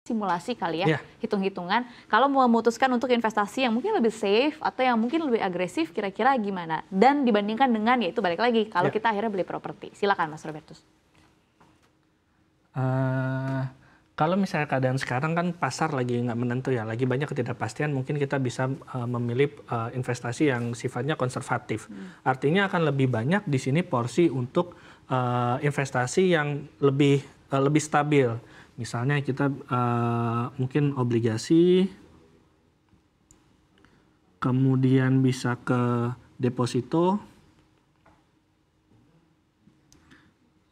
simulasi kali ya, Iya. hitung-hitungan. Kalau mau memutuskan untuk investasi yang mungkin lebih safe atau yang mungkin lebih agresif, kira-kira gimana? Dan dibandingkan dengan, yaitu balik lagi, kalau Iya. kita akhirnya beli properti. Silakan Mas Robertus. Kalau misalnya keadaan sekarang kan pasar lagi nggak menentu ya, lagi banyak ketidakpastian, mungkin kita bisa memilih investasi yang sifatnya konservatif. Artinya akan lebih banyak di sini porsi untuk investasi yang lebih stabil. Misalnya kita mungkin obligasi, kemudian bisa ke deposito,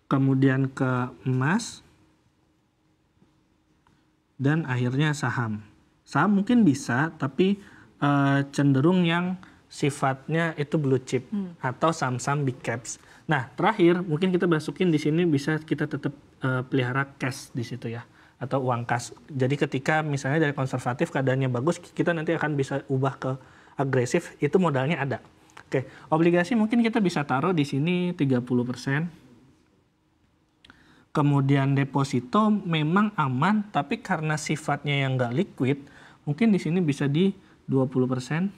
kemudian ke emas, dan akhirnya saham. Saham mungkin bisa, tapi cenderung yang sifatnya itu blue chip atau saham-saham big caps. Nah, terakhir mungkin kita masukin di sini bisa kita tetap pelihara cash di situ ya, atau uang kas. Jadi ketika misalnya dari konservatif keadaannya bagus, kita nanti akan bisa ubah ke agresif, itu modalnya ada. Oke, obligasi mungkin kita bisa taruh di sini 30%. Kemudian deposito memang aman, tapi karena sifatnya yang nggak liquid, mungkin di sini bisa di 20%.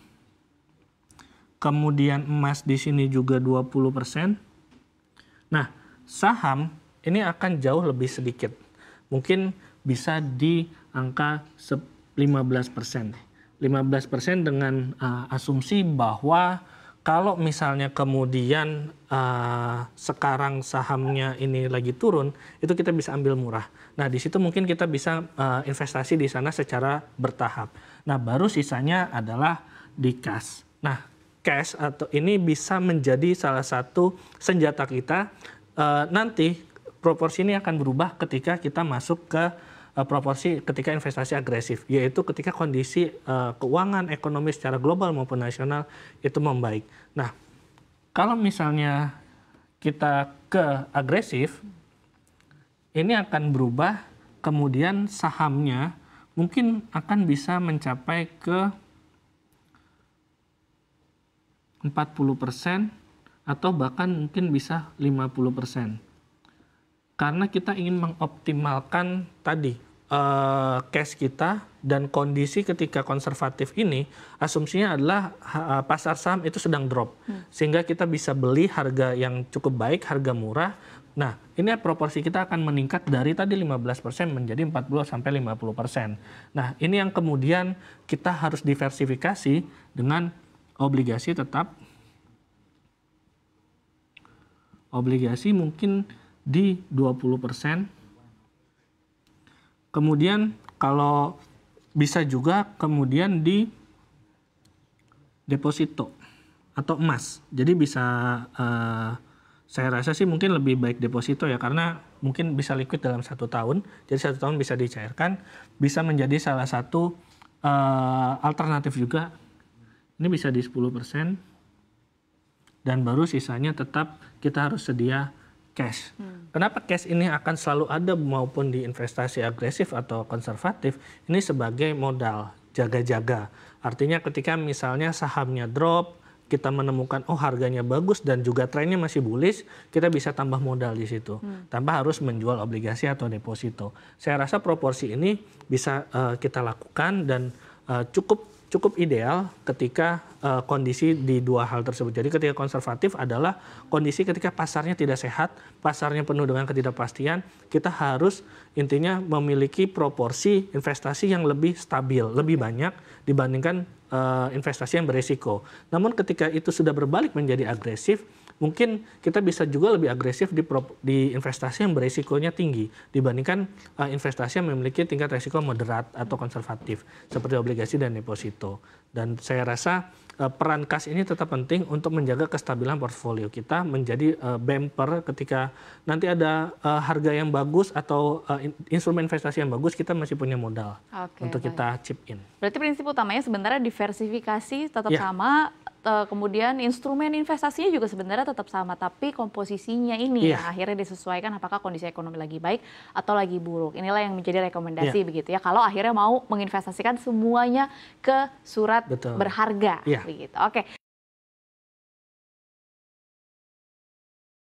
Kemudian emas di sini juga 20%. Nah, saham ini akan jauh lebih sedikit. Mungkin bisa di angka 15%. 15% dengan asumsi bahwa kalau misalnya kemudian sekarang sahamnya ini lagi turun, itu kita bisa ambil murah. Nah, di situ mungkin kita bisa investasi di sana secara bertahap. Nah, baru sisanya adalah di cash. Nah, cash atau ini bisa menjadi salah satu senjata kita. Nanti proporsi ini akan berubah ketika kita masuk ke proporsi ketika investasi agresif, yaitu ketika kondisi keuangan ekonomi secara global maupun nasional itu membaik. Nah, kalau misalnya kita ke agresif, ini akan berubah, kemudian sahamnya mungkin akan bisa mencapai ke 40% atau bahkan mungkin bisa 50%. Karena kita ingin mengoptimalkan tadi cash kita, dan kondisi ketika konservatif ini asumsinya adalah pasar saham itu sedang drop. Sehingga kita bisa beli harga yang cukup baik, harga murah. Nah, ini proporsi kita akan meningkat dari tadi 15% menjadi 40-50%. Nah, ini yang kemudian kita harus diversifikasi dengan obligasi tetap. Obligasi mungkin di 20%. Kemudian kalau bisa juga kemudian di deposito atau emas. Jadi bisa saya rasa sih mungkin lebih baik deposito ya, karena mungkin bisa liquid dalam 1 tahun. Jadi 1 tahun bisa dicairkan, bisa menjadi salah satu alternatif juga. Ini bisa di 10%. Dan baru sisanya tetap kita harus sedia cash. Kenapa cash ini akan selalu ada maupun di investasi agresif atau konservatif? Ini sebagai modal jaga-jaga. Artinya ketika misalnya sahamnya drop, kita menemukan harganya bagus dan juga trennya masih bullish, kita bisa tambah modal di situ. Tanpa harus menjual obligasi atau deposito. Saya rasa proporsi ini bisa kita lakukan dan cukup ideal ketika kondisi di dua hal tersebut. Jadi ketika konservatif adalah kondisi ketika pasarnya tidak sehat, pasarnya penuh dengan ketidakpastian, kita harus intinya memiliki proporsi investasi yang lebih stabil, lebih banyak dibandingkan investasi yang berisiko. Namun ketika itu sudah berbalik menjadi agresif, mungkin kita bisa juga lebih agresif di investasi yang berisikonya tinggi dibandingkan investasi yang memiliki tingkat risiko moderat atau konservatif seperti obligasi dan deposito. Dan saya rasa peran kas ini tetap penting untuk menjaga kestabilan portfolio kita, menjadi bumper ketika nanti ada harga yang bagus atau instrumen investasi yang bagus, kita masih punya modal untuk kita chip in. Berarti prinsip utamanya sebenarnya diversifikasi tetap sama, kemudian instrumen investasinya juga sebenarnya tetap sama, tapi komposisinya ini yang akhirnya disesuaikan apakah kondisi ekonomi lagi baik atau lagi buruk. Inilah yang menjadi rekomendasi begitu ya, kalau akhirnya mau menginvestasikan semuanya ke surat berharga. Begitu. Oke.